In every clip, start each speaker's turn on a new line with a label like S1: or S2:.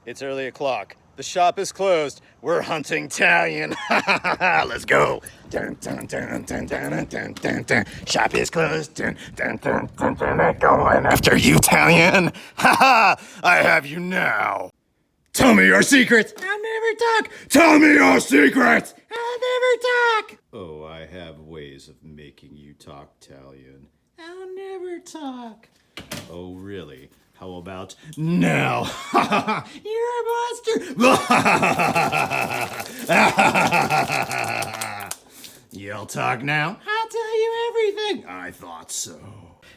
S1: It's early o'clock. The shop is closed. We're hunting Talion. Let's go. Dun, dun, dun, dun, dun, dun, dun, dun. Shop is closed. Dun, dun, dun, dun, dun. Going after you, Talion. I have you now. Tell me your secrets. I'll never talk. Tell me your secrets. I'll never talk. Oh, I have ways of making you talk, Talion. I'll never talk. Oh, really? How about now? You're a monster! You'll talk now? I'll tell you everything! I thought so.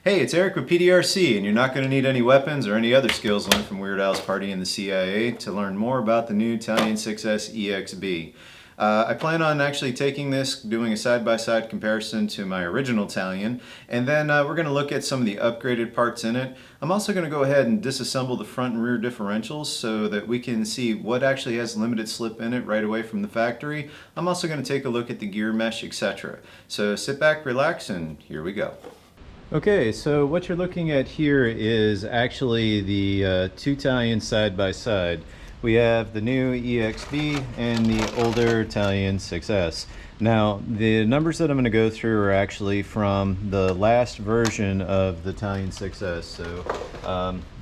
S2: Hey, it's Eric with PDRC, and you're not going to need any weapons or any other skills learned from Weird Al's party in the CIA to learn more about the new Talion 6S EXB. I plan on actually taking this, doing a side-by-side comparison to my original Talion, and then we're going to look at some of the upgraded parts in it. I'm also going to go ahead and disassemble the front and rear differentials so that we can see what actually has limited slip in it right away from the factory. I'm also going to take a look at the gear mesh, etc. So sit back, relax, and here we go. Okay, so what you're looking at here is actually the two Talions side by side. We have the new EXB and the older Talion 6S. Now, the numbers that I'm going to go through are actually from the last version of the Talion 6S. So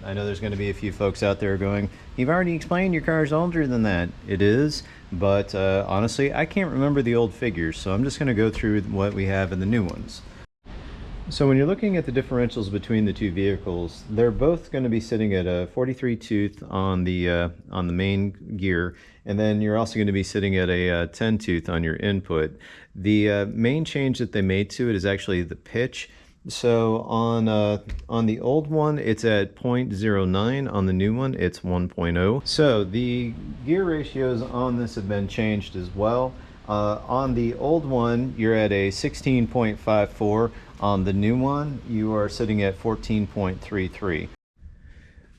S2: I know there's going to be a few folks out there going, "You've already explained your car's older than that." It is, but honestly, I can't remember the old figures, so I'm just going to go through what we have in the new ones. So when you're looking at the differentials between the two vehicles, they're both going to be sitting at a 43 tooth on the main gear, and then you're also going to be sitting at a 10 tooth on your input. The main change that they made to it is actually the pitch. So on the old one, it's at 0.09. On the new one, it's 1.0. So the gear ratios on this have been changed as well. On the old one, you're at a 16.54. On the new one, you are sitting at 14.33.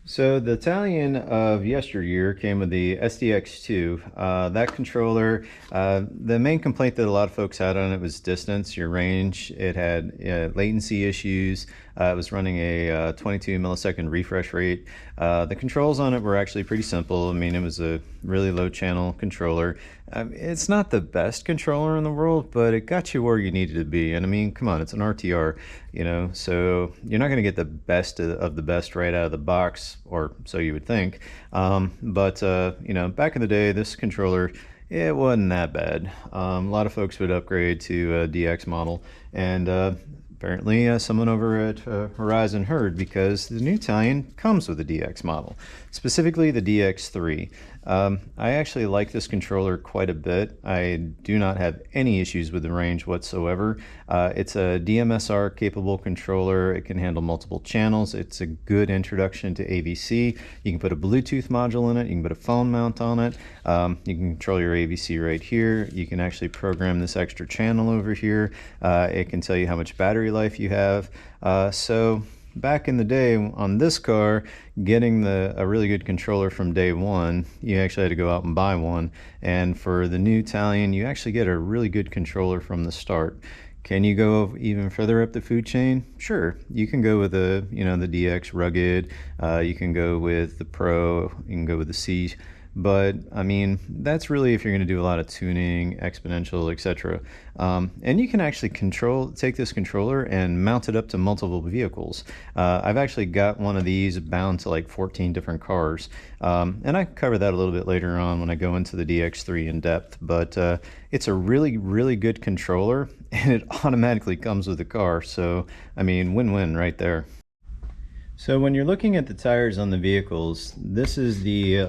S2: So the Talion of yesteryear came with the SDX2. That controller, the main complaint that a lot of folks had on it was distance, your range. It had latency issues. It was running a 22 millisecond refresh rate. The controls on it were actually pretty simple. I mean, it was a really low channel controller. It's not the best controller in the world, but it got you where you needed to be. And I mean, come on, it's an RTR, you know, so you're not going to get the best of the best right out of the box, or so you would think. But you know, back in the day, this controller, it wasn't that bad. A lot of folks would upgrade to a DX model, and apparently someone over at Horizon heard, because the new Talion comes with a DX model, specifically the DX3. I actually like this controller quite a bit. I do not have any issues with the range whatsoever. It's a DMSR capable controller. It can handle multiple channels. It's a good introduction to AVC. You can put a Bluetooth module in it. You can put a phone mount on it. You can control your AVC right here. You can actually program this extra channel over here. It can tell you how much battery life you have. So back in the day on this car, getting a really good controller from day one, you actually had to go out and buy one. And for the new Talion, you actually get a really good controller from the start. Can you go even further up the food chain? Sure, you can go with the DX Rugged. You can go with the Pro. You can go with the C. But I mean, that's really if you're going to do a lot of tuning, exponential, etc. And you can actually take this controller and mount it up to multiple vehicles. I've actually got one of these bound to like 14 different cars. And I cover that a little bit later on when I go into the DX3 in depth. But it's a really, really good controller, and it automatically comes with the car. So, I mean, win-win right there. So when you're looking at the tires on the vehicles, this is the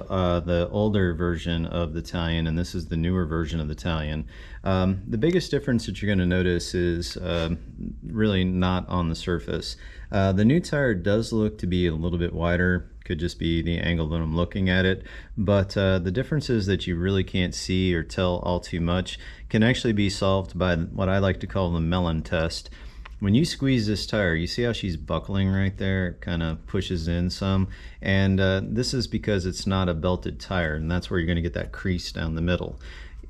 S2: older version of the Talion, and this is the newer version of the Talion. The biggest difference that you're going to notice is really not on the surface. The new tire does look to be a little bit wider. Could just be the angle that I'm looking at it, but the differences that you really can't see or tell all too much can actually be solved by what I like to call the melon test. When you squeeze this tire, you see how she's buckling right there? It kind of pushes in some, and this is because it's not a belted tire, and that's where you're going to get that crease down the middle.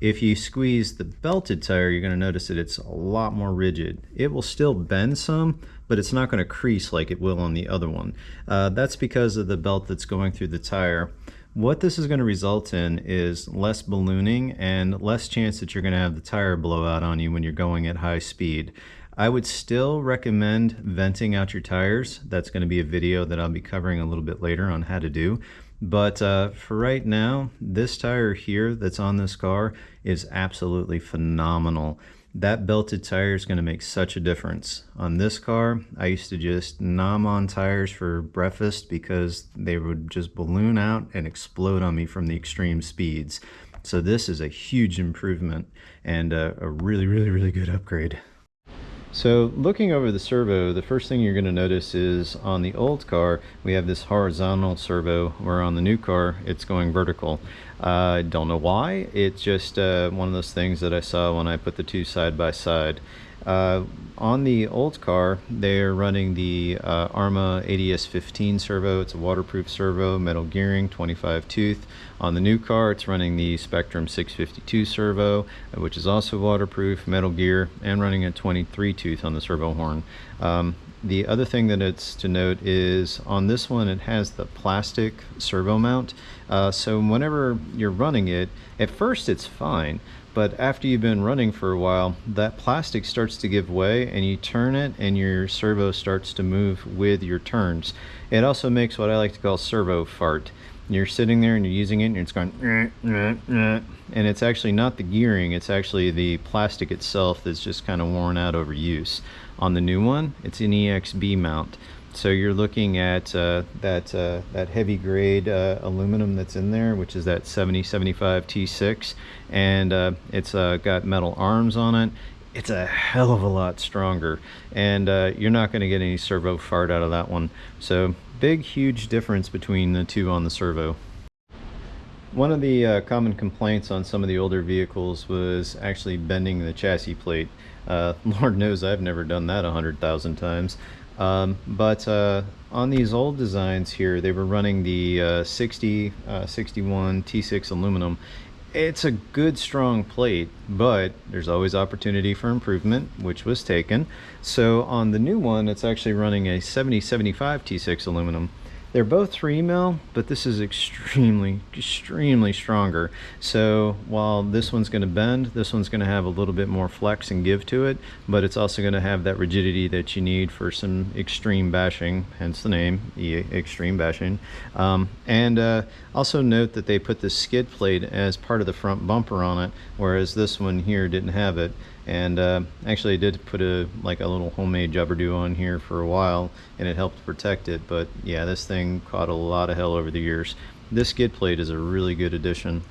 S2: If you squeeze the belted tire, you're going to notice that it's a lot more rigid. It will still bend some, but it's not going to crease like it will on the other one. That's because of the belt that's going through the tire. What this is going to result in is less ballooning and less chance that you're going to have the tire blow out on you when you're going at high speed. I would still recommend venting out your tires. That's going to be a video that I'll be covering a little bit later on how to do. But for right now, this tire here that's on this car is absolutely phenomenal. That belted tire is going to make such a difference. On this car, I used to just nom on tires for breakfast because they would just balloon out and explode on me from the extreme speeds. So this is a huge improvement and a really, really, really good upgrade. So looking over the servo, the first thing you're going to notice is on the old car we have this horizontal servo, where on the new car it's going vertical. I don't know why. It's just one of those things that I saw when I put the two side by side. On the old car, they're running the Arma ADS 15 servo. It's a waterproof servo, metal gearing, 25 tooth. On the new car, it's running the Spectrum 652 servo, which is also waterproof, metal gear, and running a 23 tooth on the servo horn. The other thing that it's to note is on this one it has the plastic servo mount, so whenever you're running it, at first it's fine, but after you've been running for a while, that plastic starts to give way and you turn it and your servo starts to move with your turns. It also makes what I like to call servo fart. You're sitting there and you're using it and it's going and it's actually not the gearing, it's actually the plastic itself that's just kind of worn out over use. On the new one, it's an EXB mount, so you're looking at that heavy grade aluminum that's in there, which is that 7075 T6, and it's got metal arms on it. It's a hell of a lot stronger, and you're not going to get any servo fart out of that one. So big, huge difference between the two on the servo. One of the common complaints on some of the older vehicles was actually bending the chassis plate. Lord knows I've never done that 100,000 times. But on these old designs here, they were running the 61 T6 aluminum. It's a good strong plate, but there's always opportunity for improvement, which was taken. So on the new one, it's actually running a 7075 T6 aluminum. They're both 3 mil, but this is extremely stronger. So while this one's going to bend, this one's going to have a little bit more flex and give to it, but it's also going to have that rigidity that you need for some extreme bashing, hence the name, extreme bashing. Also note that they put the skid plate as part of the front bumper on it, whereas this one here didn't have it. And actually I did put a little homemade jubber on here for a while, and it helped protect it. But yeah, this thing caught a lot of hell over the years. This skid plate is a really good addition.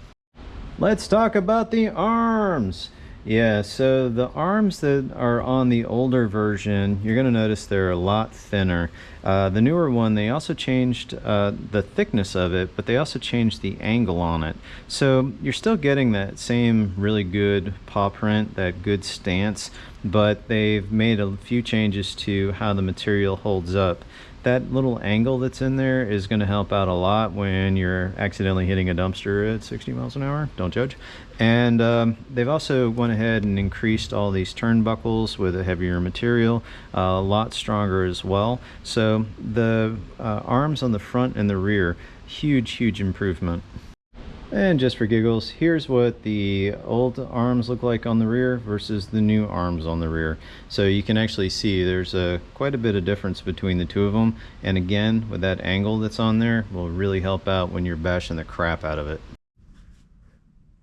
S2: Let's talk about the arms. Yeah, so the arms that are on the older version, you're going to notice they're a lot thinner. The newer one, they also changed the thickness of it, but they also changed the angle on it. So you're still getting that same really good paw print, that good stance, but they've made a few changes to how the material holds up. That little angle that's in there is going to help out a lot when you're accidentally hitting a dumpster at 60 miles an hour. Don't judge. And they've also went ahead and increased all these turnbuckles with a heavier material, a lot stronger as well. So the arms on the front and the rear, huge improvement. And just for giggles, here's what the old arms look like on the rear versus the new arms on the rear. So you can actually see there's quite a bit of difference between the two of them. And again, with that angle that's on there, will really help out when you're bashing the crap out of it.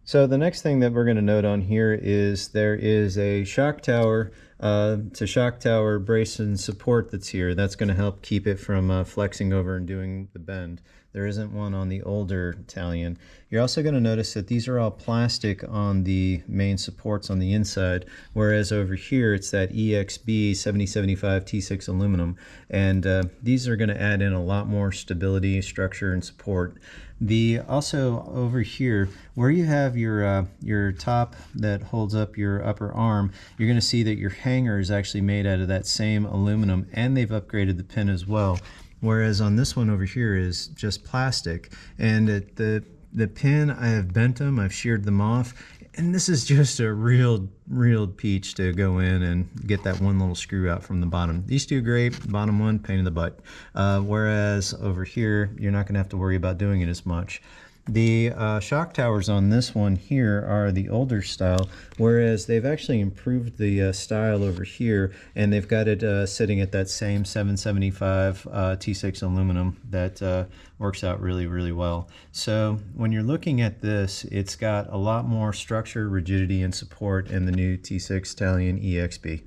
S2: So the next thing that we're going to note on here is there is a shock tower to shock tower brace and support that's here. That's going to help keep it from flexing over and doing the bend. There isn't one on the older Talion. You're also going to notice that these are all plastic on the main supports on the inside, whereas over here it's that EXB 7075 T6 aluminum, and these are going to add in a lot more stability, structure, and support. Also over here, where you have your top that holds up your upper arm, you're going to see that your hanger is actually made out of that same aluminum, and they've upgraded the pin as well. Whereas on this one over here is just plastic, and the pin, I have bent them, I've sheared them off, and this is just a real peach to go in and get that one little screw out from the bottom. These two great, bottom one, pain in the butt. Whereas over here, you're not going to have to worry about doing it as much. The shock towers on this one here are the older style, whereas they've actually improved the style over here, and they've got it sitting at that same 775 T6 aluminum that works out really, really well. So when you're looking at this, it's got a lot more structure, rigidity, and support in the new T6 Talion EXB.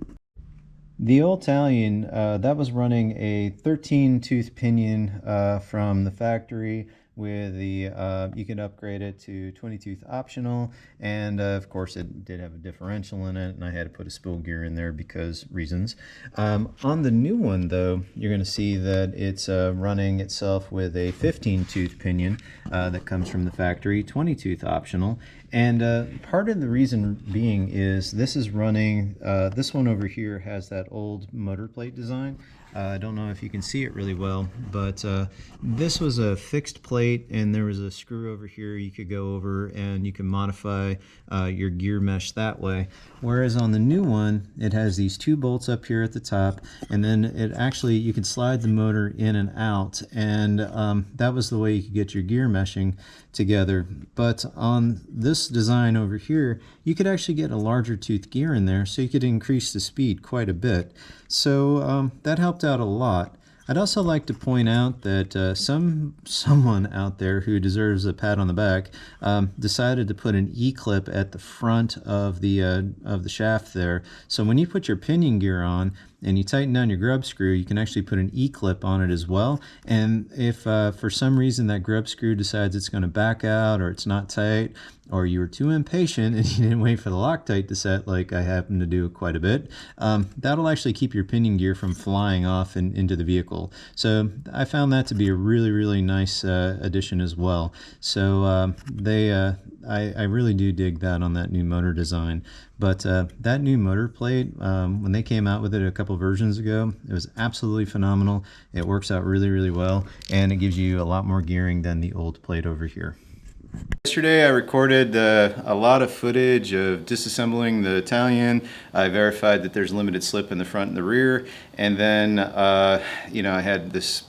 S2: The old Talion, that was running a 13-tooth pinion from the factory with the, you could upgrade it to 20-tooth optional, and of course it did have a differential in it, and I had to put a spool gear in there because reasons. On the new one though, you're going to see that it's running itself with a 15-tooth pinion that comes from the factory, 20-tooth optional, and part of the reason being is this is running, this one over here has that old motor plate design. I don't know if you can see it really well, but this was a fixed plate, and there was a screw over here you could go over, and you can modify your gear mesh that way. Whereas on the new one, it has these two bolts up here at the top, and then it actually, you can slide the motor in and out, and that was the way you could get your gear meshing together. But on this design over here, you could actually get a larger tooth gear in there, so you could increase the speed quite a bit. So that helped out a lot. I'd also like to point out that someone out there who deserves a pat on the back decided to put an E-clip at the front of the shaft there. So when you put your pinion gear on and you tighten down your grub screw, you can actually put an E-clip on it as well. And if for some reason that grub screw decides it's going to back out, or it's not tight, or you were too impatient and you didn't wait for the Loctite to set, like I happen to do quite a bit, that'll actually keep your pinion gear from flying off into the vehicle. So I found that to be a really, really nice addition as well. So I really do dig that on that new motor design. But that new motor plate, when they came out with it a couple versions ago, it was absolutely phenomenal. It works out really, really well, and it gives you a lot more gearing than the old plate over here. Yesterday I recorded a lot of footage of disassembling the Talion. I verified that there's limited slip in the front and the rear, and then you know, I had this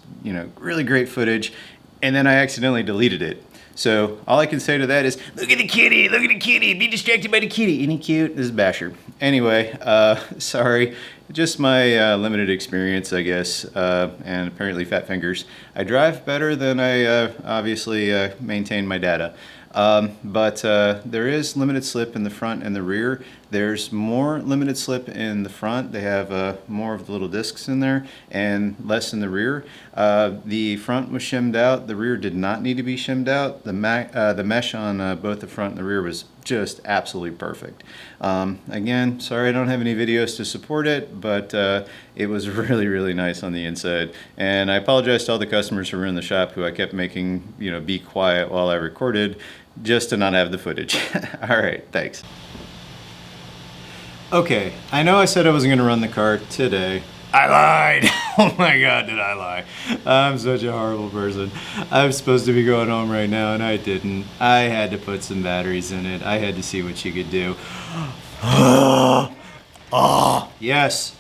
S2: really great footage, and then I accidentally deleted it. So all I can say to that is, look at the kitty, be distracted by the kitty. Isn't he cute? This is Basher. Anyway, sorry, just my limited experience, I guess, and apparently fat fingers. I drive better than I obviously maintain my data. But there is limited slip in the front and the rear. There's more limited slip in the front. They have more of the little discs in there and less in the rear. The front was shimmed out. The rear did not need to be shimmed out. The mesh on both the front and the rear was just absolutely perfect. Again, sorry I don't have any videos to support it, but it was really, really nice on the inside. And I apologize to all the customers who were in the shop who I kept making, be quiet while I recorded, just to not have the footage. All right, thanks. Okay, I know I said I wasn't gonna run the car today. I lied. Oh my God, did I lie? I'm such a horrible person. I was supposed to be going home right now and I didn't. I had to put some batteries in it. I had to see what she could do. Oh, yes,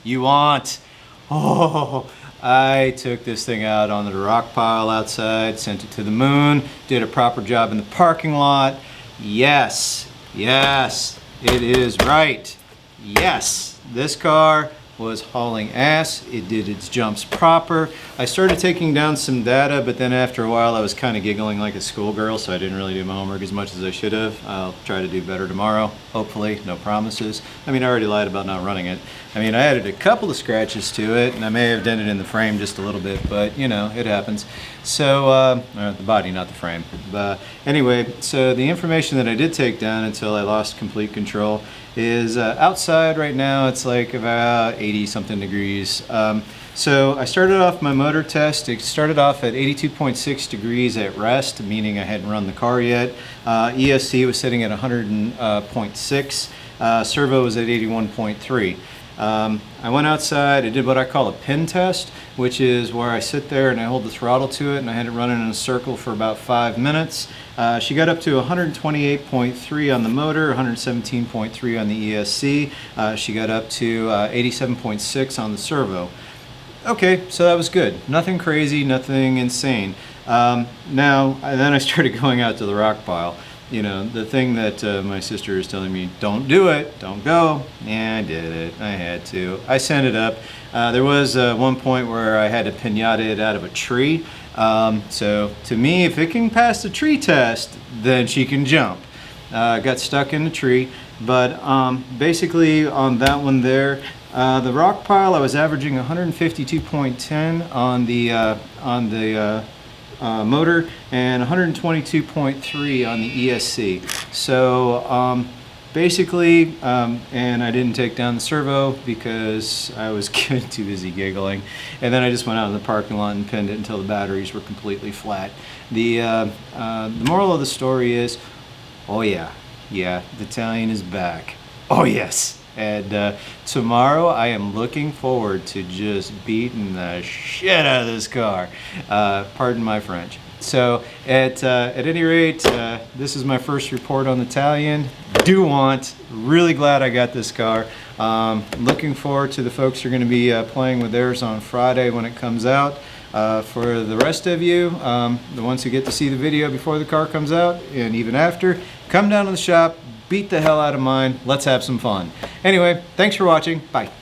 S2: you want. Oh, I took this thing out onto the rock pile outside, sent it to the moon, did a proper job in the parking lot. Yes, it is right. Yes, this car was hauling ass. It did its jumps proper. I started taking down some data, but then after a while I was kind of giggling like a schoolgirl, so I didn't really do my homework as much as I should have. I'll try to do better tomorrow, hopefully, no promises. I mean, I already lied about not running it. I mean, I added a couple of scratches to it, and I may have dented in the frame just a little bit, but it happens. So, the body, not the frame. But anyway, so the information that I did take down until I lost complete control is outside right now. It's like about 80 something degrees. So I started off my motor test. It started off at 82.6 degrees at rest, meaning I hadn't run the car yet. ESC was sitting at 100.6. Servo was at 81.3. I went outside, I did what I call a pin test, which is where I sit there and I hold the throttle to it and I had it running in a circle for about 5 minutes. She got up to 128.3 on the motor, 117.3 on the ESC. She got up to 87.6 on the servo. Okay, so that was good. Nothing crazy, nothing insane. Now, then I started going out to the rock pile. You know, the thing that my sister is telling me, don't do it, don't go. Yeah, I did it. I had to. I sent it up. There was one point where I had to pinata it out of a tree. So to me, if it can pass the tree test, then she can jump. Got stuck in the tree. But basically on that one there, the rock pile, I was averaging 152.10 on the motor and 122.3 on the ESC. So basically, and I didn't take down the servo because I was too busy giggling. And then I just went out in the parking lot and pinned it until the batteries were completely flat. The moral of the story is, oh yeah, the Talion is back. Oh yes. And tomorrow I am looking forward to just beating the shit out of this car. Pardon my French. So at any rate, this is my first report on the Talion. Really glad I got this car. Looking forward to the folks who are going to be playing with theirs on Friday when it comes out. For the rest of you, the ones who get to see the video before the car comes out and even after, come down to the shop, beat the hell out of mine. Let's have some fun. Anyway, thanks for watching. Bye.